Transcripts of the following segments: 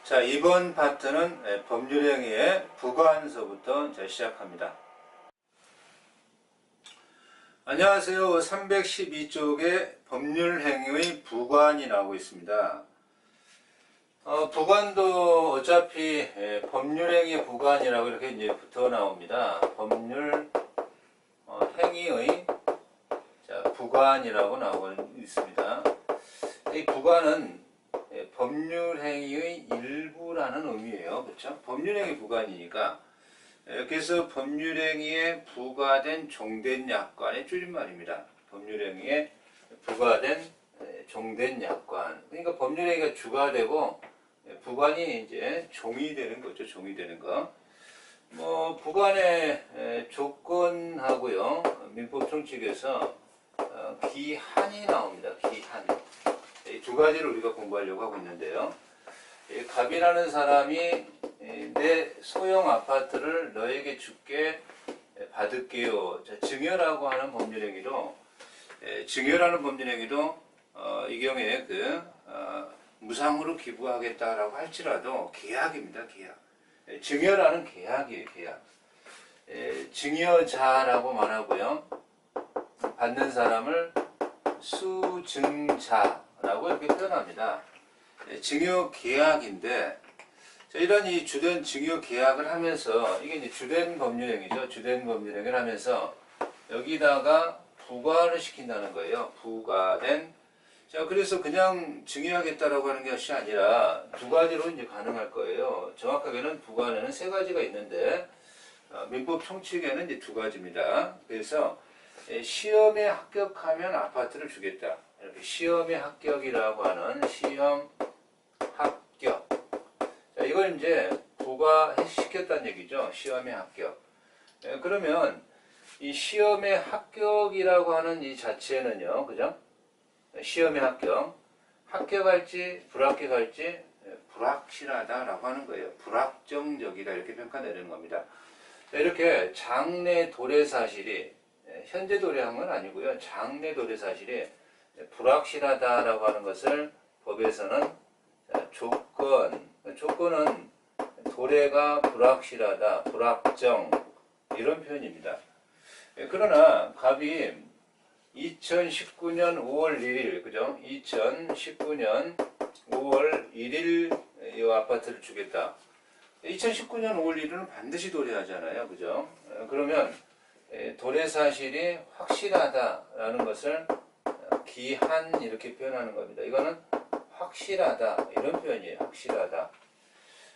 자, 이번 파트는 법률행위의 부관서부터 시작합니다. 안녕하세요. 312쪽에 법률행위의 부관이 나오고 있습니다. 부관도 어차피 법률행위 부관이라고 이렇게 이제 붙어 나옵니다. 법률 행위의 부관이라고 나오고 있습니다. 이 부관은 법률행위의 일부라는 의미예요. 그렇죠? 법률행위 부관이니까 그래서 법률행위에 부과된 종된 약관의 줄임말입니다. 법률행위에 부과된 종된 약관. 그러니까 법률행위가 주가 되고 부관이 이제 종이 되는 거죠. 종이 되는 거. 부관의 조건하고요. 민법청 측에서 기한이 나옵니다. 기한. 이 두 가지를 우리가 공부하려고 하고 있는데요. 갑이라는 사람이 내 소형 아파트를 너에게 줄게 받을게요. 증여라고 하는 법률행위도 증여라는 법률행위도 이 경우에 무상으로 기부하겠다라고 할지라도 계약입니다. 계약. 증여라는 계약이에요. 계약. 증여자라고 말하고요. 받는 사람을 수증자라고 이렇게 표현합니다. 증여 계약인데 이런 이 주된 증여 계약을 하면서 이게 이제 주된 법률행위죠. 주된 법률행위를 하면서 여기다가 부과를 시킨다는 거예요. 부과된. 자, 그래서 그냥 증여하겠다라고 하는 것이 아니라 두 가지로 이제 가능할 거예요. 정확하게는 부과에는 세 가지가 있는데 민법 총칙에는 이제 두 가지입니다. 그래서 시험에 합격하면 아파트를 주겠다. 이렇게 시험에 합격이라고 하는 시험 합격. 자, 이걸 이제 부과시켰다는 얘기죠. 시험에 합격. 그러면 이 시험에 합격이라고 하는 이 자체는요, 그죠? 시험에 합격. 합격할지 불합격할지 불확실하다라고 하는 거예요. 불확정적이다 이렇게 평가되는 겁니다. 자, 이렇게 장래 도래 사실이 현재 도래한 건 아니고요. 장래 도래 사실이 불확실하다라고 하는 것을 법에서는 조건은 도래가 불확실하다, 불확정 이런 표현입니다. 그러나 갑이 2019년 5월 1일, 그죠? 2019년 5월 1일 이 아파트를 주겠다. 2019년 5월 1일은 반드시 도래하잖아요, 그죠? 그러면 도래 사실이 확실하다라는 것을 기한 이렇게 표현하는 겁니다. 이거는 확실하다 이런 표현이에요. 확실하다.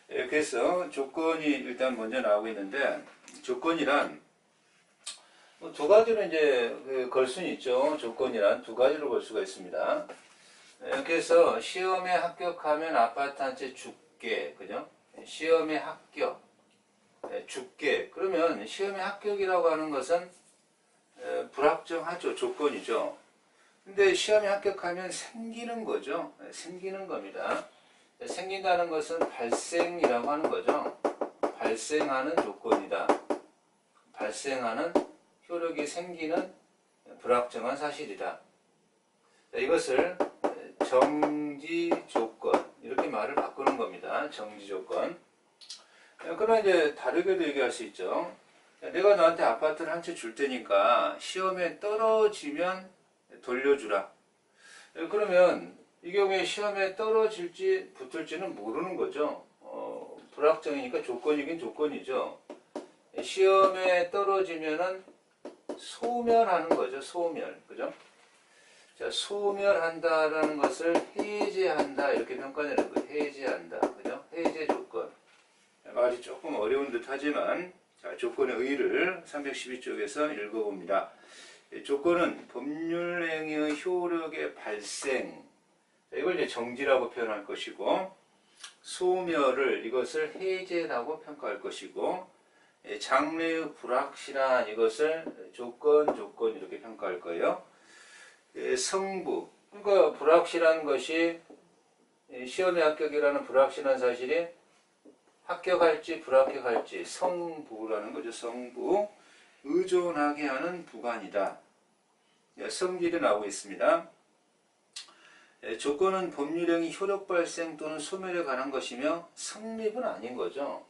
그래서 조건이 일단 먼저 나오고 있는데 조건이란 두 가지로 이제 걸 수는 있죠. 조건이란 두 가지로 볼 수가 있습니다. 그래서 시험에 합격하면 아파트 한 채 줄게, 그죠? 시험에 합격, 줄게. 그러면 시험에 합격이라고 하는 것은 불확정하죠. 조건이죠. 근데 시험에 합격하면 생기는 거죠. 생기는 겁니다. 생긴다는 것은 발생이라고 하는 거죠. 발생하는 조건이다. 발생하는 효력이 생기는 불확정한 사실이다. 이것을 정지 조건 이렇게 말을 바꾸는 겁니다. 정지 조건. 그러나 이제 다르게도 얘기할 수 있죠. 내가 너한테 아파트를 한 채 줄 테니까 시험에 떨어지면 돌려주라. 그러면 이 경우에 시험에 떨어질지 붙을지는 모르는 거죠. 불확정이니까 조건이긴 조건이죠. 시험에 떨어지면은 소멸하는 거죠. 소멸. 그죠? 자, 소멸한다라는 것을 해제한다. 이렇게 평가되는 거예요. 해제한다. 그죠? 해제 조건. 말이 조금 어려운 듯 하지만, 자, 조건의 의의를 312쪽에서 읽어봅니다. 조건은 법률행위의 효력의 발생. 자, 이걸 이제 정지라고 표현할 것이고, 소멸을 이것을 해제라고 평가할 것이고, 장래의 불확실한 이것을 조건 이렇게 평가할 거예요. 성부, 그러니까 불확실한 것이 시험에 합격이라는 불확실한 사실이 합격할지 불합격할지 성부라는 거죠. 성부, 의존하게 하는 부관이다. 성질이 나오고 있습니다. 조건은 법률행위 효력 발생 또는 소멸에 관한 것이며 성립은 아닌 거죠.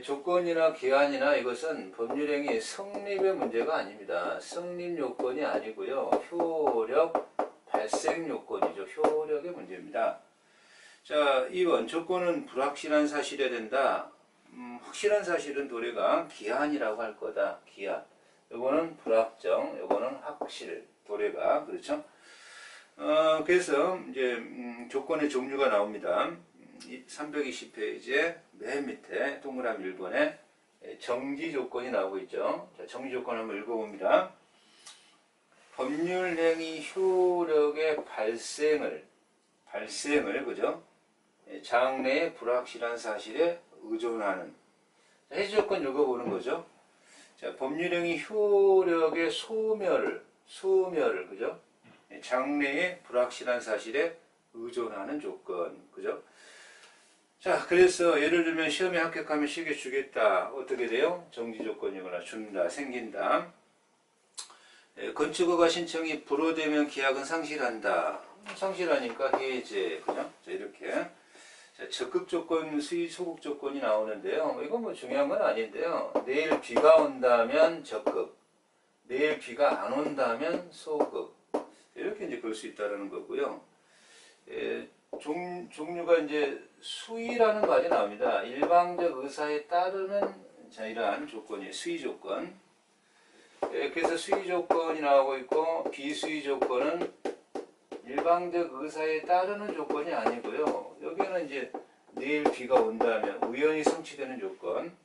조건이나 기한이나 이것은 법률행위 성립의 문제가 아닙니다. 성립 요건이 아니고요. 효력 발생 요건이죠. 효력의 문제입니다. 자, 2번 조건은 불확실한 사실에 된다. 확실한 사실은 도래가 기한이라고 할 거다. 기한. 요거는 불확정, 요거는 확실. 도래가 그렇죠. 그래서 이제 조건의 종류가 나옵니다. 320페이지에 맨 밑에 동그라미 1번에 정지 조건이 나오고 있죠. 자, 정지 조건 한번 읽어봅니다. 법률행위 효력의 발생을 그죠? 장래의 불확실한 사실에 의존하는. 자, 해지 조건 읽어보는 거죠. 자, 법률행위 효력의 소멸을 그죠? 장래의 불확실한 사실에 의존하는 조건 그죠? 자, 그래서 예를 들면 시험에 합격하면 시계 주겠다. 어떻게 돼요? 정지 조건이거나 준다, 생긴다. 건축허가 신청이 불허되면 계약은 상실한다. 상실하니까 해제 그죠? 자, 이렇게. 자, 적극 조건, 수의 소극 조건이 나오는데요. 이건 뭐 중요한 건 아닌데요. 내일 비가 온다면 적극, 내일 비가 안 온다면 소극. 이렇게 이제 볼 수 있다는 거고요. 종류가 이제 수의라는 말이 나옵니다. 일방적 의사에 따르는 자, 이러한 조건이 수의 조건. 그래서 수의 조건이 나오고 있고 비수의 조건은 일방적 의사에 따르는 조건이 아니고요. 여기는 이제 내일 비가 온다면 우연히 성취되는 조건,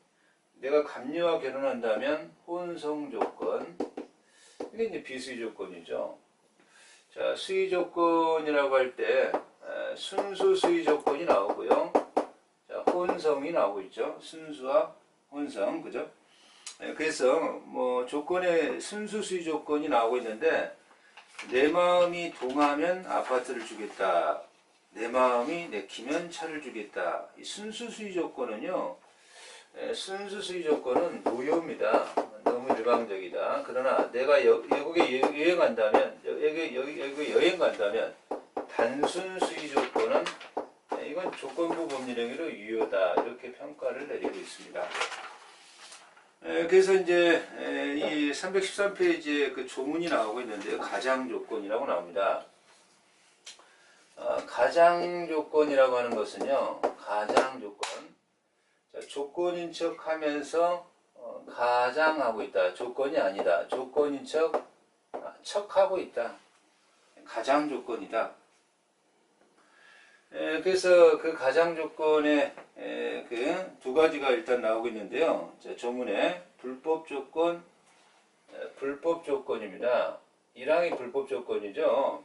내가 감리와 결혼한다면 혼성 조건, 이게 이제 비수의 조건이죠. 자, 수의 조건이라고 할 때 순수 수의 조건이 나오고요. 자, 혼성이 나오고 있죠. 순수와 혼성, 그죠? 그래서 뭐 조건에 순수 수의 조건이 나오고 있는데 내 마음이 동하면 아파트를 주겠다. 내 마음이 내키면 차를 주겠다. 이 순수 수의 조건은요. 순수 수의 조건은 무효입니다. 너무 일방적이다. 그러나 내가 외국에 여행 간다면, 여기 여행 간다면 단순 수의 조건은 이건 조건부 법률행위로 유효다. 이렇게 평가를 내리고 있습니다. 그래서 이제 이 313페이지에 그 조문이 나오고 있는데요. 가장 조건이라고 나옵니다. 가장 조건이라고 하는 것은요. 가장 조건. 자, 조건인 척 하면서 가장하고 있다. 조건이 아니다. 조건인 척하고 있다. 가장 조건이다. 그래서 그 가장 조건에 그 두 가지가 일단 나오고 있는데요. 자, 조문에 불법 조건, 불법 조건입니다. 1항이 불법 조건이죠.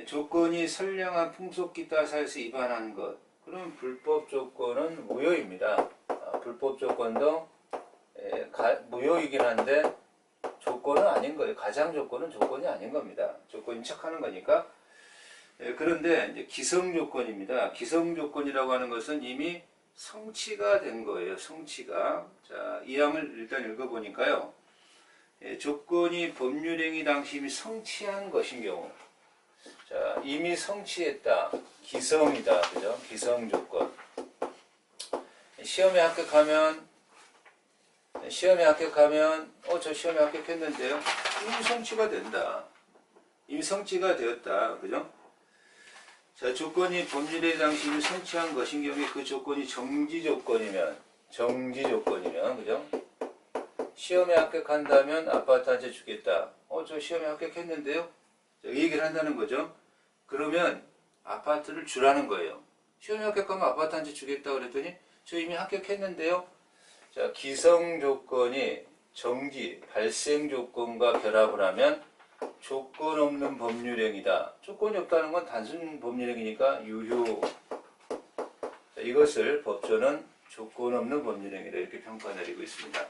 조건이 선량한 풍속기타사에서 위반한 것. 그럼 불법 조건은 무효입니다. 불법 조건도 무효이긴 한데 조건은 아닌 거예요. 가장 조건은 조건이 아닌 겁니다. 조건인 척하는 거니까. 그런데 이제 기성 조건입니다. 기성 조건이라고 하는 것은 이미 성취가 된 거예요. 성취가. 자, 이 항을 일단 읽어보니까요. 조건이 법률행위 당시 이미 성취한 것인 경우. 자, 이미 성취했다. 기성이다. 그죠? 기성 조건. 시험에 합격하면, 저 시험에 합격했는데요. 이미 성취가 된다. 이미 성취가 되었다. 그죠? 자, 조건이 법률행위 당시 이미 성취한 것인 경우에 그 조건이 정지 조건이면, 그죠? 시험에 합격한다면 아파트 한 채 주겠다. 저 시험에 합격했는데요? 자, 이 얘기를 한다는 거죠. 그러면 아파트를 주라는 거예요. 시험에 합격하면 아파트 한 채 주겠다 그랬더니 저 이미 합격했는데요. 자, 기성 조건이 정지, 발생 조건과 결합을 하면 조건 없는 법률행위다. 조건이 없다는 건 단순 법률행위니까 유효. 자, 이것을 법조는 조건 없는 법률행위다 이렇게 평가 내리고 있습니다.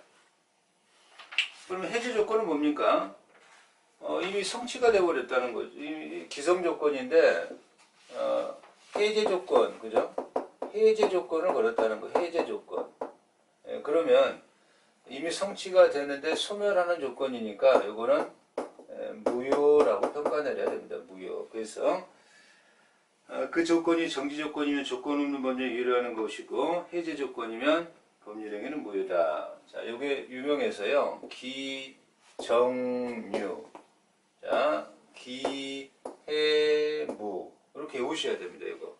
그러면 해제 조건은 뭡니까? 이미 성취가 되어버렸다는 거죠. 이미 기성 조건인데 해제 조건, 그죠? 해제 조건을 걸었다는 거. 해제 조건. 그러면 이미 성취가 되는데 소멸하는 조건이니까 이거는 무효라고 평가 내려야 됩니다. 무효. 그래서 그 조건이 정지 조건이면 조건 없는 법률에 유효하는 것이고 해제 조건이면 법률행위는 무효다. 자, 이게 유명해서요. 기정유, 자, 기해무 이렇게 외우셔야 됩니다. 이거.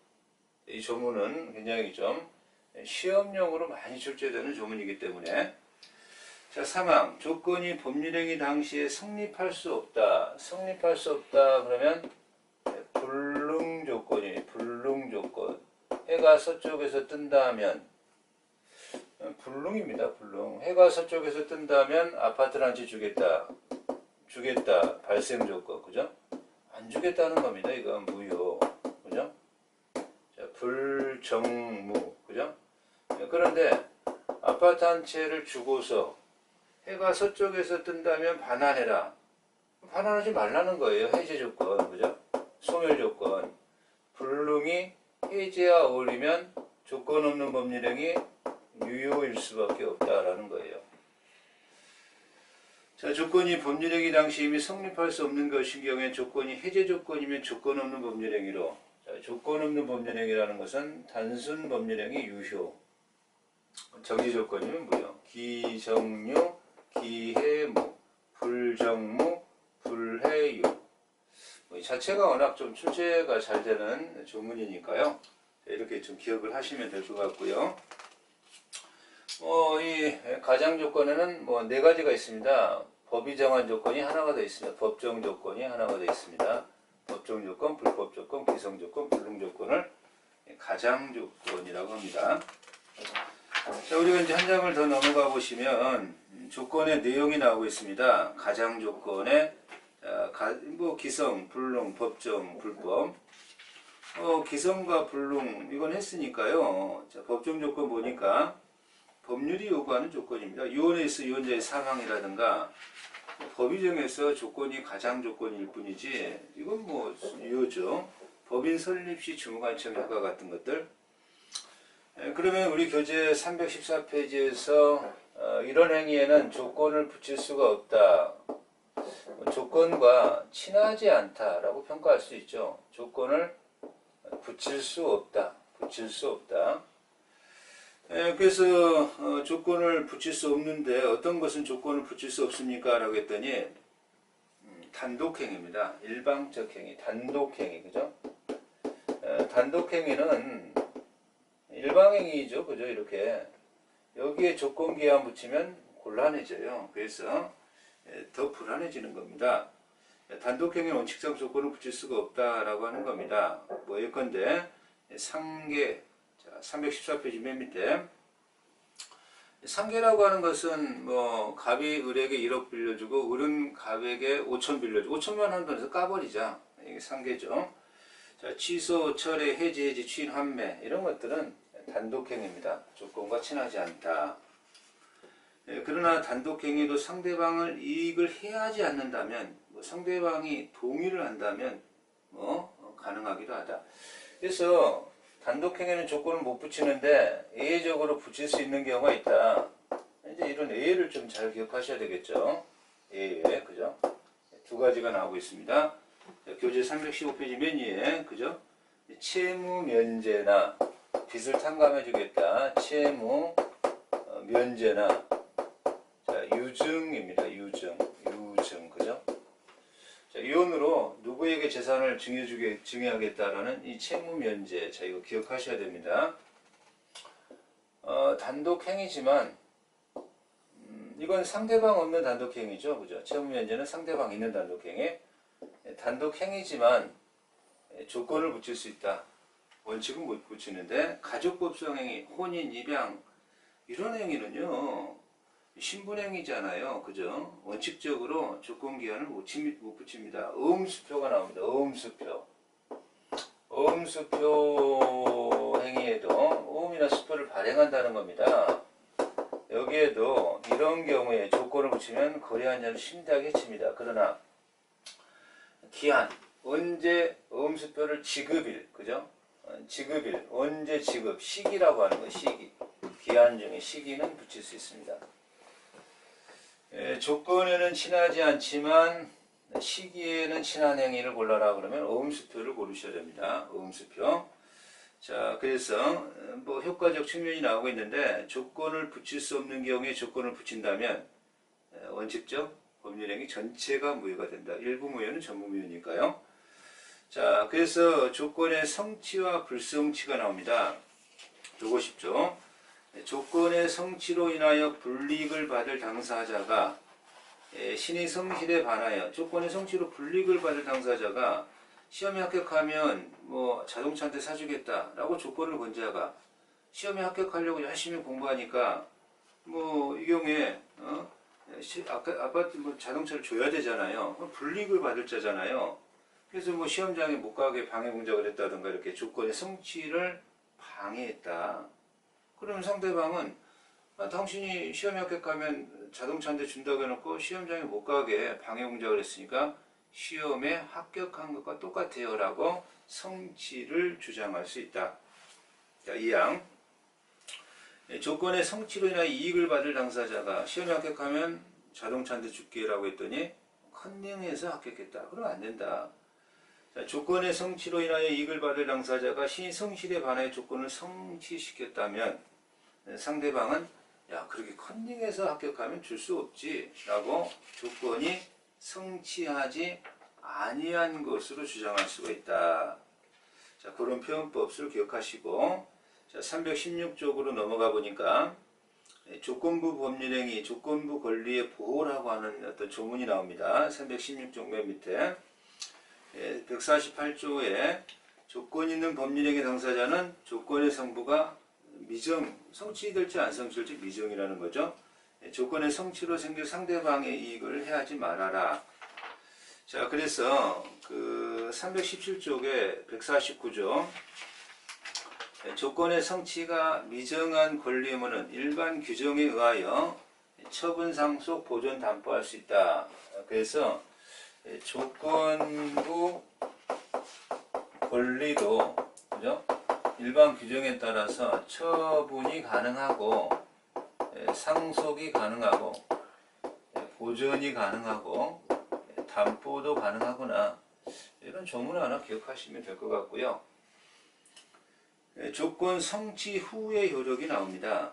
이 조문은 굉장히 좀 시험용으로 많이 출제되는 조문이기 때문에. 자, 3항 조건이 법률행위 당시에 성립할 수 없다. 성립할 수 없다 그러면 불능 조건이 불능 조건. 해가 서쪽에서 뜬다면 불능입니다. 불능. 해가 서쪽에서 뜬다면 아파트를 한 채 주겠다. 주겠다. 발생 조건. 그죠? 안 주겠다는 겁니다. 이건 무효. 그죠? 자, 불정무. 그죠? 그런데 아파트 한 채를 주고서 해가 서쪽에서 뜬다면 반환해라. 반환하지 말라는 거예요. 해제 조건. 그죠? 소멸 조건. 불능이 해제와 어울리면 조건 없는 법률행위 유효일 수밖에 없다라는 거예요. 자, 조건이 법률행위 당시 이미 성립할 수 없는 것인 경우에 조건이 해제 조건이면 조건 없는 법률행위로. 자, 조건 없는 법률행위라는 것은 단순 법률행위 유효. 정지 조건이면 무효. 기정유, 기해무, 불정무, 불해유. 이 자체가 워낙 좀 출제가 잘 되는 조문이니까요. 이렇게 좀 기억을 하시면 될 것 같고요. 이 가장 조건에는 네 가지가 있습니다. 법이 정한 조건이 하나가 되어 있습니다. 법정 조건이 하나가 되어 있습니다. 법정 조건, 불법 조건, 기성 조건, 불능 조건을 가장 조건이라고 합니다. 자, 우리가 이제 한 장을 더 넘어가 보시면 조건의 내용이 나오고 있습니다. 가장 조건의 기성, 불능, 법정, 불법. 기성과 불능 이건 했으니까요. 자, 법정 조건 보니까 법률이 요구하는 조건입니다. 유언에 있어 유언자의 사망이라든가 법이 정해서 조건이 가장 조건일 뿐이지 이건 유효죠. 법인 설립 시 주무관청 효과 같은 것들. 그러면 우리 교재 314페이지에서 이런 행위에는 조건을 붙일 수가 없다. 조건과 친하지 않다라고 평가할 수 있죠. 조건을 붙일 수 없다. 붙일 수 없다. 그래서 조건을 붙일 수 없는데 어떤 것은 조건을 붙일 수 없습니까? 라고 했더니 단독행위입니다. 일방적 행위, 단독행위, 그죠? 단독행위는 일방행위죠, 그죠? 이렇게 여기에 조건기한 붙이면 곤란해져요. 그래서 더 불안해지는 겁니다. 단독행위 원칙상 조건을 붙일 수가 없다라고 하는 겁니다. 예컨대 상계, 314페이지 맨 밑에 상계라고 하는 것은 갑이 을에게 1억 빌려주고 을은 갑에게 5천 빌려주고 5천만 한 돈에서 까버리자. 이게 상계죠. 자, 취소, 철회, 해지, 취인, 환매 이런 것들은 단독행위입니다. 조건과 친하지 않다. 그러나 단독행위도 상대방을 이익을 해하지 않는다면 상대방이 동의를 한다면 가능하기도 하다. 그래서 단독행위는 조건을 못 붙이는데 예외적으로 붙일 수 있는 경우가 있다. 이제 이런 예외를 좀 잘 기억하셔야 되겠죠. 예외, 그죠? 두 가지가 나오고 있습니다. 자, 교재 315페이지 맨 위에, 그죠? 채무 면제나 빚을 탕감해 주겠다. 채무 면제나 자, 유증입니다. 유증, 그죠? 자, 이혼으로 누구에게 재산을 증여하겠다라는 이 채무 면제. 자, 이거 기억하셔야 됩니다. 단독 행위지만 이건 상대방 없는 단독 행위죠, 그죠? 채무 면제는 상대방 있는 단독 행위. 단독 행위지만 조건을 붙일 수 있다. 원칙은 못 붙이는데 가족법상 행위, 혼인, 입양 이런 행위는요. 신분행위잖아요. 그죠? 원칙적으로 조건기한을 못 붙입니다. 어음수표가 나옵니다. 어음수표. 어음수표 행위에도 어음이나 수표를 발행한다는 겁니다. 여기에도 이런 경우에 조건을 붙이면 거래한 자를 심대하게 해칩니다. 그러나 기한, 언제 어음수표를 지급일, 그죠? 지급일, 언제 지급, 시기라고 하는 거, 시기. 기한 중에 시기는 붙일 수 있습니다. 조건에는 친하지 않지만 시기에는 친한 행위를 골라라 그러면 어음수표를 고르셔야 됩니다. 어음수표. 자, 그래서 뭐 효과적 측면이 나오고 있는데 조건을 붙일 수 없는 경우에 조건을 붙인다면 원칙적 법률행위 전체가 무효가 된다. 일부 무효는 전부 무효니까요. 자, 그래서 조건의 성취와 불성취가 나옵니다. 보고 싶죠? 조건의 성취로 인하여 불이익을 받을 당사자가 신의 성실에 반하여 조건의 성취로 불이익을 받을 당사자가 시험에 합격하면 뭐 자동차 한 대 사주겠다라고 조건을 건 자가 시험에 합격하려고 열심히 공부하니까 뭐 이 경우에 아파트 뭐 자동차를 줘야 되잖아요. 그럼 불이익을 받을 자잖아요. 그래서 뭐 시험장에 못 가게 방해 공작을 했다든가 이렇게 조건의 성취를 방해했다. 그러면 상대방은 당신이 시험에 합격하면 자동차 한 대 준다고 해놓고 시험장에 못 가게 방해 공작을 했으니까 시험에 합격한 것과 똑같아요 라고 성취를 주장할 수 있다. 자, 2항 조건의 성취로 인하여 이익을 받을 당사자가 시험에 합격하면 자동차 한 대 줄게 라고 했더니 컨닝해서 합격했다. 그러면 안 된다. 자, 조건의 성취로 인하여 이익을 받을 당사자가 신의 성실에 반하여 조건을 성취시켰다면 상대방은 야 그렇게 컨닝해서 합격하면 줄 수 없지 라고 조건이 성취하지 아니한 것으로 주장할 수가 있다. 자, 그런 표현법을 기억하시고 자, 316쪽으로 넘어가 보니까 조건부 법률행위, 조건부 권리의 보호라고 하는 어떤 조문이 나옵니다. 316쪽 맨 밑에 148조에 조건 있는 법률행위 당사자는 조건의 성부가 미정, 성취될지 안 성취될지 미정이라는 거죠. 조건의 성취로 생길 상대방의 이익을 해하지 말아라. 자, 그래서 그 317쪽에 149조 조건의 성취가 미정한 권리의무는 일반 규정에 의하여 처분 상속 보존 담보할 수 있다. 그래서 조건부 권리도 그죠? 일반 규정에 따라서 처분이 가능하고 상속이 가능하고 보존이 가능하고 담보도 가능하구나. 이런 조문을 하나 기억하시면 될 것 같고요. 조건 성취 후의 효력이 나옵니다.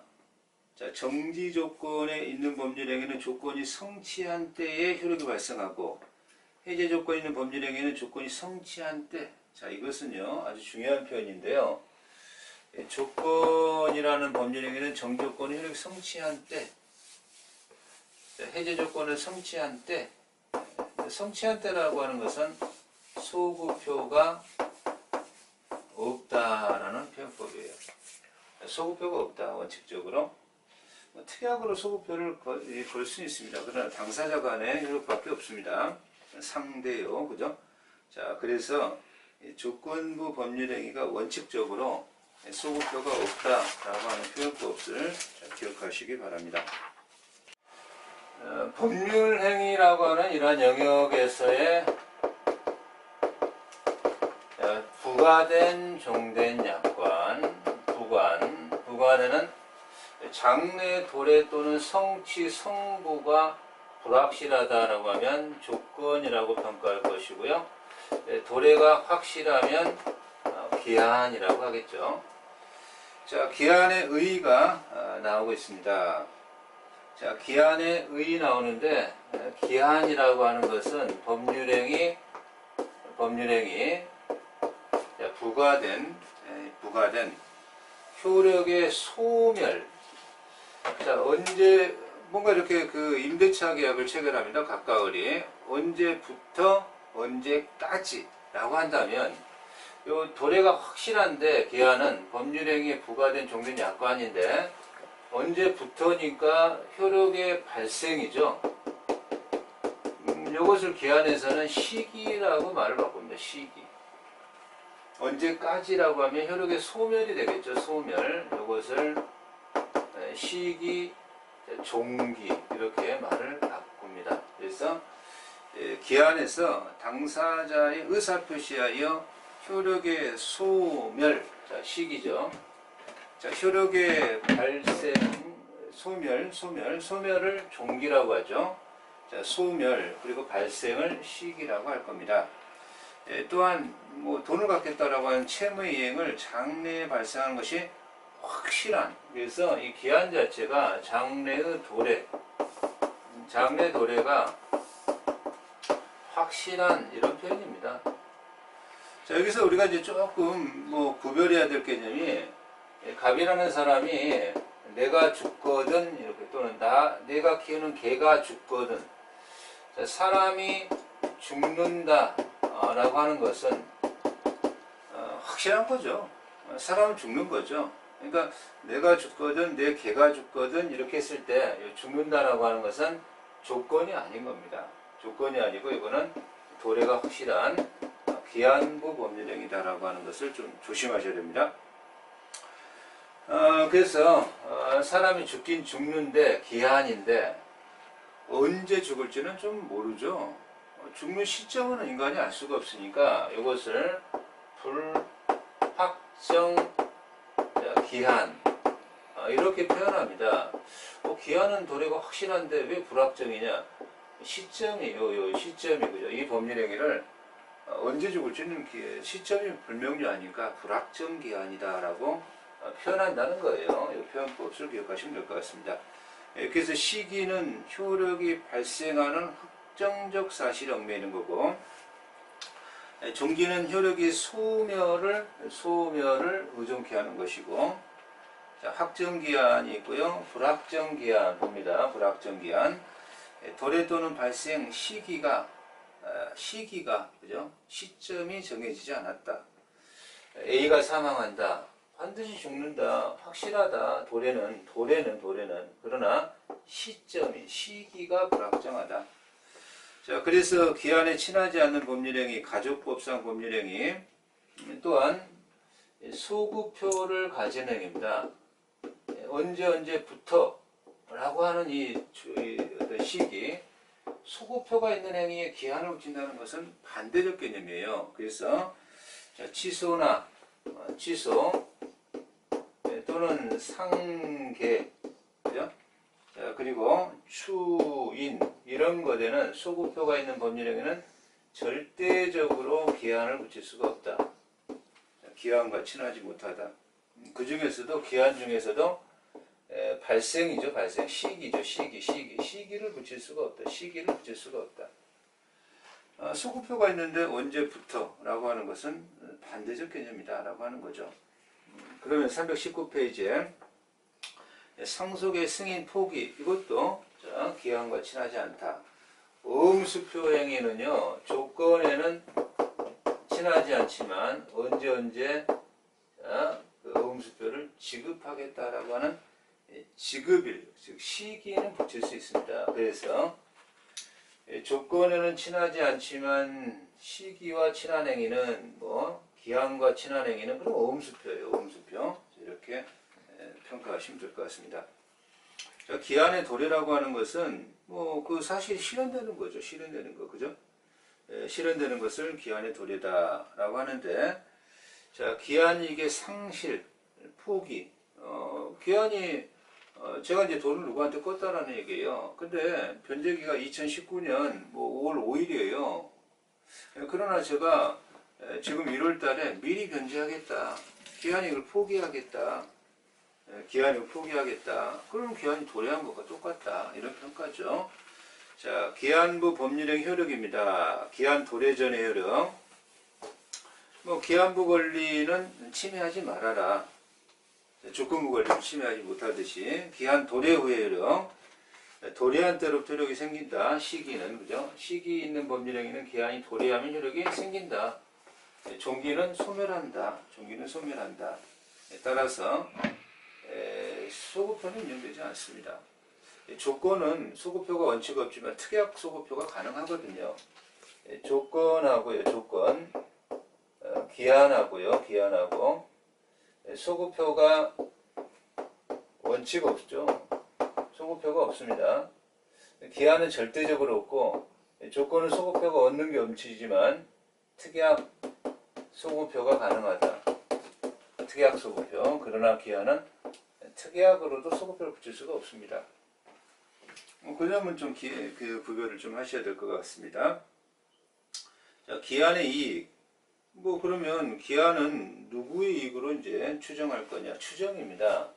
자, 정지 조건에 있는 법률행위는 조건이 성취한 때에 효력이 발생하고 해제 조건에 있는 법률행위는 조건이 성취한 때. 자, 이것은요 아주 중요한 표현인데요. 조건이라는 법률행위는 정조건의 효력이 성취한 때, 해제 조건을 성취한 때, 성취한 때라고 하는 것은 소구표가 없다라는 표현법이에요. 소구표가 없다 원칙적으로. 특약으로 소구표를 걸 수 있습니다. 그러나 당사자 간의 효력밖에 없습니다. 상대요, 그죠? 자, 그래서 조건부 법률행위가 원칙적으로 소구표가 없다라고 하는 표현법을 기억하시기 바랍니다. 법률행위라고 하는 이러한 영역에서의 부과된 종된 약관, 부과되는 장래 도래 또는 성취 성부가 불확실하다라고 하면 조건이라고 평가할 것이고요. 도래가 확실하면 기한이라고 하겠죠. 자, 기한의 의의가 나오고 있습니다. 자, 기한의 의의 나오는데 기한이라고 하는 것은 법률행위 부과된 효력의 소멸. 자, 언제 뭔가 이렇게 그 임대차 계약을 체결합니다. 각각을이 언제부터 언제까지라고 한다면 요 도래가 확실한데 기한은 법률행위에 부과된 종된 약관인데 언제부터니까 효력의 발생이죠. 이것을 기한에서는 시기라고 말을 바꿉니다. 시기. 언제까지라고 하면 효력의 소멸이 되겠죠. 소멸. 이것을 시기, 종기 이렇게 말을 바꿉니다. 그래서 기한에서 당사자의 의사표시하여 효력의 소멸, 자, 시기죠. 자, 효력의 발생, 소멸을 종기라고 하죠. 자, 소멸 그리고 발생을 시기라고 할 겁니다. 또한 뭐 돈을 갚겠다라고 하는 채무의 이행을 장래에 발생하는 것이 확실한, 그래서 이 기한 자체가 장래의 도래, 장래 도래가 확실한 이런 표현입니다. 자, 여기서 우리가 이제 조금 뭐 구별해야 될 개념이, 갑이라는 사람이 내가 죽거든 이렇게, 또는 내가 키우는 개가 죽거든, 자, 사람이 죽는다 라고 하는 것은 확실한 거죠. 사람은 죽는 거죠. 그러니까 내가 죽거든 내 개가 죽거든 이렇게 했을 때 죽는다라고 하는 것은 조건이 아닌 겁니다. 조건이 아니고 이거는 도래가 확실한 기한부 법률행위다라고 하는 것을 좀 조심하셔야 됩니다. 그래서 사람이 죽긴 죽는데 기한인데 언제 죽을지는 좀 모르죠. 죽는 시점은 인간이 알 수가 없으니까 이것을 불확정 기한 이렇게 표현합니다. 기한은 도래가 확실한데 왜 불확정이냐? 시점이 요 시점이 그죠? 이 법률행위를 언제 죽을지는 시점이 불명료하니까 불확정 기한이다라고 표현한다는 거예요. 이 표현법을 기억하시면 될 것 같습니다. 그래서 시기는 효력이 발생하는 확정적 사실에 얽매이는 거고, 종기는 효력이 소멸을 의존케 하는 것이고, 자, 확정기한이 있고요. 불확정기한 봅니다. 불확정기한. 도래 또는 발생 시기가 그죠? 시점이 정해지지 않았다. A가 사망한다. 반드시 죽는다. 확실하다. 도래는. 그러나 시기가 불확정하다. 자, 그래서 기한에 친하지 않는 법률행위, 가족법상 법률행위, 또한 소구표를 가진 행위입니다. 언제부터 라고 하는 이 시기, 소구표가 있는 행위에 기한을 붙인다는 것은 반대적 개념이에요. 그래서 취소 또는 상계, 그죠? 자, 그리고 추인 이런 것에는 소구표가 있는 법률행위는 절대적으로 기한을 붙일 수가 없다. 기한과 친하지 못하다. 그 중에서도 기한 중에서도 발생이죠. 발생 시기죠. 시기를 붙일 수가 없다. 시기를 붙일 수가 없다. 소구표가 있는데 언제부터 라고 하는 것은 반대적 개념이다 라고 하는 거죠. 그러면 319페이지에 상속의 승인 포기, 이것도 기한과 친하지 않다. 음수표 행위는요, 조건에는 친하지 않지만 언제 그 음수표를 지급하겠다라고 하는 지급일, 즉 시기는 붙일 수 있습니다. 그래서 조건에는 친하지 않지만 시기와 친한 행위는 기한과 친한 행위는 그럼 음수표예요. 음수표. 이렇게 평가하시면 될 것 같습니다. 자, 기한의 도래라고 하는 것은 그 사실 실현되는 거죠. 실현되는 거, 그죠? 실현되는 것을 기한의 도래다라고 하는데, 자, 기한이 이게 상실, 포기, 기한이 제가 이제 돈을 누구한테 껐다라는 얘기예요. 근데 변제기가 2019년 5월 5일이에요. 그러나 제가 지금 1월 달에 미리 변제하겠다. 기한이 이걸 포기하겠다. 기한이 포기하겠다. 그럼 기한이 도래한 것과 똑같다. 이런 평가죠. 자, 기한부 법률행 효력입니다. 기한 도래 전의 효력. 기한부 권리는 침해하지 말아라. 조건부 권리는 침해하지 못하듯이 기한 도래 후의 효력. 도래한 때로부터 효력이 생긴다. 시기는, 그죠? 시기 있는 법률행위는 기한이 도래하면 효력이 생긴다. 종기는 소멸한다. 따라서 소구표는 인정되지 않습니다. 조건은 소구표가 원칙 없지만 특약 소구표가 가능하거든요. 조건하고요, 조건, 기한하고 소구표가 원칙 없죠. 소구표가 없습니다. 기한은 절대적으로 없고, 조건은 소구표가 없는 게 원칙이지만 특약 소구표가 가능하다. 특약 소구표. 그러나 기한은 특약으로도 소구표를 붙일 수가 없습니다. 그 점은 좀 그 구별을 좀 하셔야 될 것 같습니다. 자, 기한의 이익. 뭐 그러면 기한은 누구의 이익으로 이제 추정할 거냐? 추정입니다.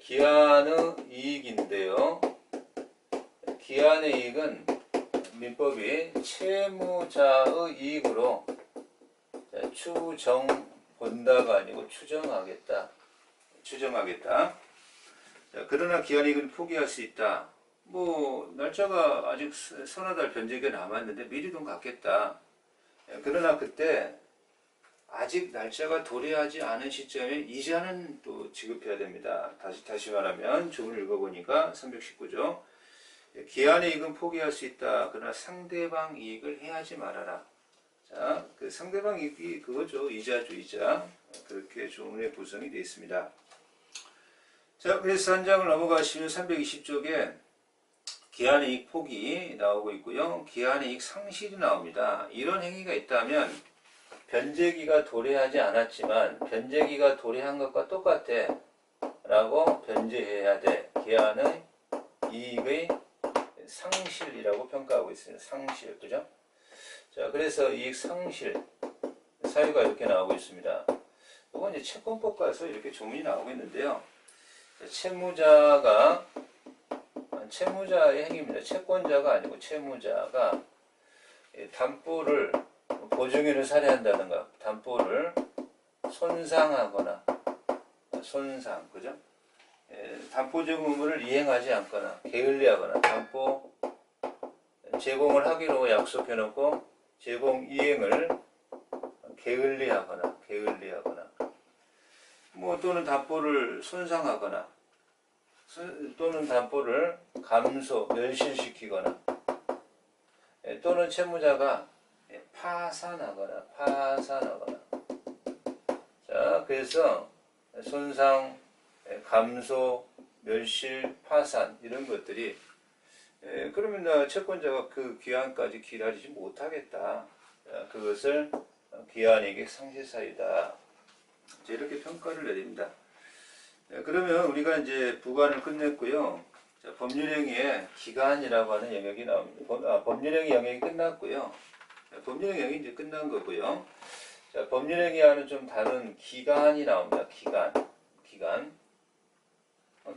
기한의 이익인데요. 기한의 이익은 민법이 채무자의 이익으로 추정 본다가 아니고 추정하겠다. 추정하겠다. 자, 그러나 기한이익은 포기할 수 있다. 뭐 날짜가 아직 서너 달 변제기가 남았는데 미리 돈 갚겠다. 그러나 그때 아직 날짜가 도래하지 않은 시점에 이자는 또 지급해야 됩니다. 다시 말하면 조문을 읽어보니까 319조. 기한의 이익은 포기할 수 있다. 그러나 상대방 이익을 해하지 말아라. 자, 그 상대방 이익이 그거죠. 이자죠, 이자. 그렇게 조문의 구성이 되어 있습니다. 자, 그래서 한 장을 넘어가시면 320쪽에 기한의 이익 포기 나오고 있고요. 기한의 이익 상실이 나옵니다. 이런 행위가 있다면 변제기가 도래하지 않았지만 변제기가 도래한 것과 똑같아 라고 변제해야 돼. 기한의 이익의 상실이라고 평가하고 있습니다. 상실, 그죠? 자, 그래서 이익 상실 사유가 이렇게 나오고 있습니다. 이건 이제 채권법 가서 이렇게 조문이 나오고 있는데요. 채무자의 행위입니다. 채권자가 아니고 채무자가 담보를 보증인을 살해한다든가 담보를 손상하거나 손상, 그죠? 담보적 의무를 이행하지 않거나 게을리하거나 담보 제공을 하기로 약속해 놓고 제공 이행을 게을리하거나 뭐 또는 담보를 손상하거나 또는 담보를 감소, 멸실시키거나 또는 채무자가 파산하거나 자, 그래서 손상, 감소, 멸실, 파산 이런 것들이 그러면 채권자가 그 기한까지 기다리지 못하겠다. 그것을 기한이익 상실사유다. 이렇게 평가를 내립니다. 그러면 우리가 이제 부관을 끝냈고요. 자, 법률행위의 기간이라고 하는 영역이 나옵니다. 법률행위 영역이 끝났고요. 법률행위 영역이 이제 끝난 거고요. 자, 법률행위와는 좀 다른 기간이 나옵니다. 기간.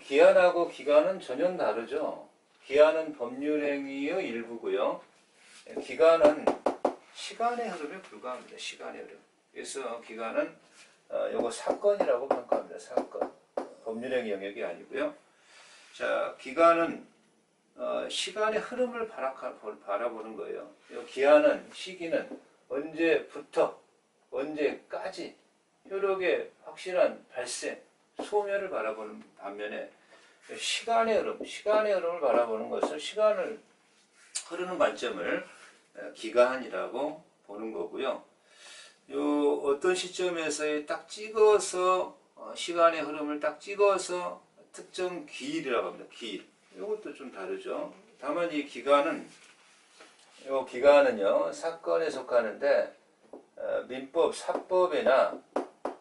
기한하고 기간은 전혀 다르죠. 기한은 법률행위의 일부고요. 기간은 시간의 흐름에 불과합니다. 시간의 흐름. 그래서 기간은 요거 사건이라고 평가합니다. 사건. 법률행위 영역이 아니고요. 자, 기간은 시간의 흐름을 바라보는 거예요. 기한은 시기는 언제부터 언제까지 효력의 확실한 발생, 소멸을 바라보는 반면에 시간의 흐름을 바라보는 것을 시간을 흐르는 관점을 기간이라고 보는 거고요. 요 어떤 시점에서의 딱 찍어서 시간의 흐름을 딱 찍어서 특정 기일이라고 합니다. 기일. 이것도 좀 다르죠. 다만 이 기간은요 사건에 속하는데 민법, 사법이나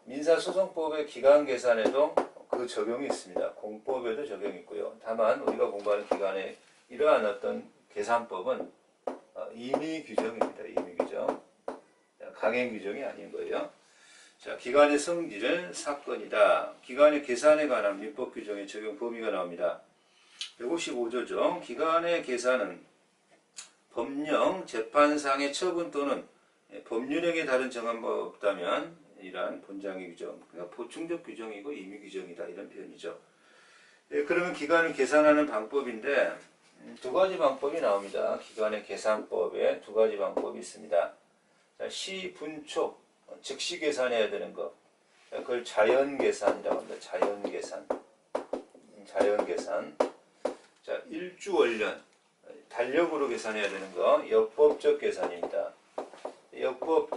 민사소송법의 기간 계산에도 그 적용이 있습니다. 공법에도 적용이 있고요. 다만 우리가 공부하는 기간에 이러한 어떤 계산법은 임의 규정입니다. 임의 규정. 강행 규정이 아닌 거예요. 자, 기간의 성질은 사건이다. 기간의 계산에 관한 민법 규정의 적용 범위가 나옵니다. 155조죠. 기간의 계산은 법령, 재판상의 처분 또는 법률행위에 다른 정한 바 없다면 이러한 본장의 규정, 그러니까 보충적 규정이고 임의 규정이다 이런 표현이죠. 그러면 기간을 계산하는 방법인데 두 가지 방법이 나옵니다. 기간의 계산법에 두 가지 방법이 있습니다. 자, 시분초, 즉시 계산해야 되는 것, 그걸 자연계산이라고 합니다. 자연계산. 자, 일주월련, 달력으로 계산해야 되는 거, 역법적 계산입니다.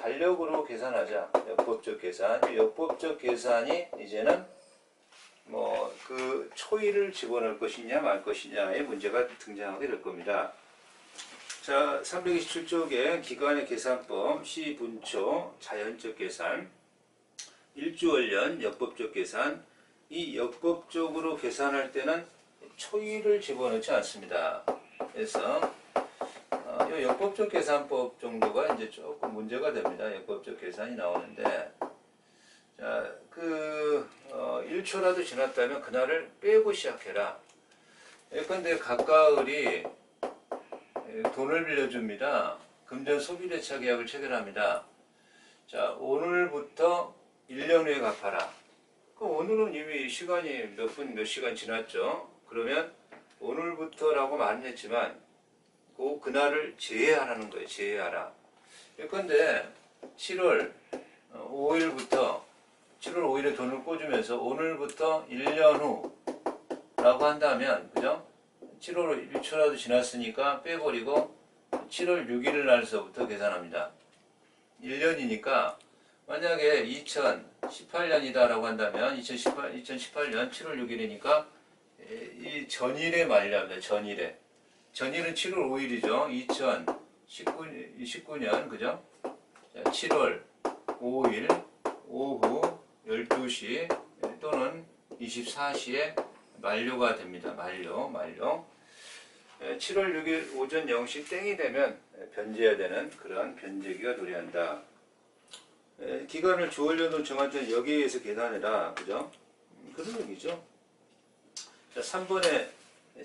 달력으로 계산하자. 역법적 계산. 역법적 계산이 이제는 뭐 그 초일을 집어넣을 것이냐 말 것이냐의 문제가 등장하게 될 겁니다. 자, 327쪽에 기간의 계산법, 시분초, 자연적 계산, 일주월련, 역법적 계산. 이 역법적으로 계산할 때는 초일을 집어넣지 않습니다. 그래서 이 역법적 계산법 정도가 이제 조금 문제가 됩니다. 역법적 계산이 나오는데, 자, 1초라도 지났다면 그날을 빼고 시작해라. 예컨대 갑가을이 돈을 빌려줍니다. 금전 소비대차 계약을 체결합니다. 자, 오늘부터 1년 후에 갚아라. 그럼 오늘은 이미 시간이 몇 분, 몇 시간 지났죠. 그러면 오늘부터라고 말은 했지만 꼭 그날을 제외하라는 거예요. 제외하라. 예컨대 7월 5일부터 7월 5일에 돈을 꽂으면서 오늘부터 1년 후라고 한다면, 그죠? 7월 1초라도 지났으니까 빼버리고 7월 6일 날서부터 계산합니다. 1년이니까 만약에 2018년이다라고 한다면 2018년 7월 6일이니까 이 전일에 말려합니다. 전일에. 전일은 7월 5일이죠. 2019년, 그죠? 7월 5일 오후 12시 또는 24시에 만료가 됩니다. 만료. 7월 6일 오전 0시 땡이 되면 변제해야 되는 그런 변제기가 도래한다. 기간을 주얼려놓은 정한전 여기에 의해서 계산해라. 그죠? 그런 얘기죠. 자, 3번에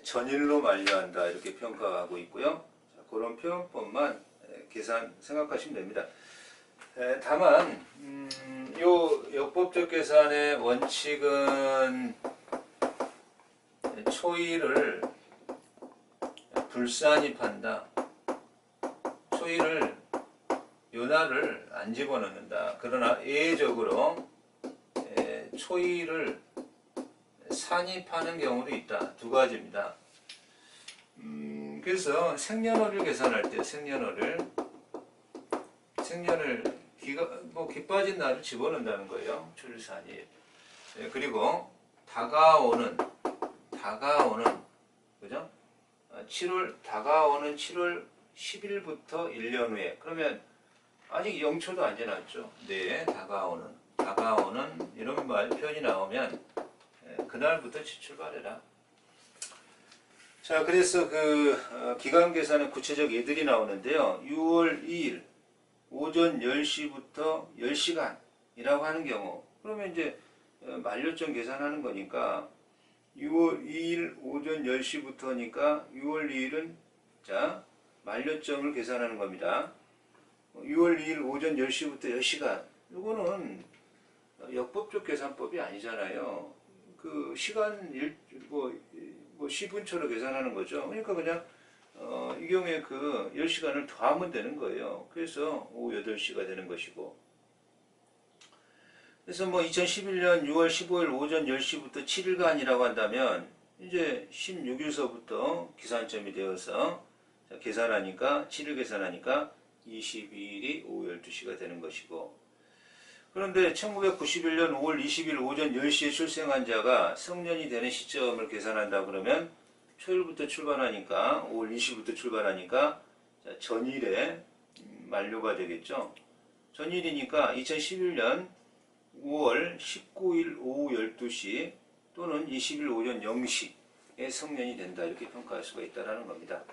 전일로 만료한다. 이렇게 평가하고 있고요. 자, 그런 표현법만 계산 생각하시면 됩니다. 다만, 요 역법적 계산의 원칙은 초일을 불산입한다. 초일을 요날을 안 집어넣는다. 그러나 예외적으로 초일을 산입하는 경우도 있다. 두 가지입니다. 그래서 생년월일 계산할 때 생년을 기 빠진 날을 집어넣는다는 거예요. 출산입. 그리고 다가오는 그죠? 다가오는 7월 10일부터 1년 후에. 그러면 아직 0초도 안 지났죠. 네, 다가오는 이런 표현이 나오면 그날부터 출발해라. 자, 그래서 기간 계산의 구체적 예들이 나오는데요. 6월 2일 오전 10시부터 10시간이라고 하는 경우, 그러면 이제 만료점 계산하는 거니까 6월 2일 오전 10시부터니까 6월 2일은 자, 만료점을 계산하는 겁니다. 6월 2일 오전 10시부터 10시간. 이거는 역법적 계산법이 아니잖아요. 그 시간 10분초로 계산하는 거죠. 그러니까 그냥 이 경우에 10시간을 더하면 되는 거예요. 그래서 오후 8시가 되는 것이고. 그래서 2011년 6월 15일 오전 10시부터 7일간이라고 한다면 이제 16일서부터 기산점이 되어서 계산하니까 7일 계산하니까 22일이 오후 12시가 되는 것이고. 그런데 1991년 5월 20일 오전 10시에 출생한 자가 성년이 되는 시점을 계산한다 그러면 초일부터 출발하니까 5월 20일부터 출발하니까 전일에 만료가 되겠죠. 전일이니까 2011년 5월 19일 오후 12시 또는 20일 오전 0시에 성년이 된다. 이렇게 평가할 수가 있다는 겁니다.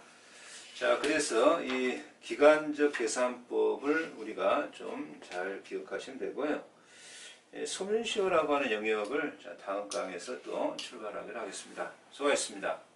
자, 그래서 이 기간적 계산법을 우리가 좀 잘 기억하시면 되고요. 소멸시효라고 하는 영역을 다음 강에서 또 출발하기로 하겠습니다. 수고하셨습니다.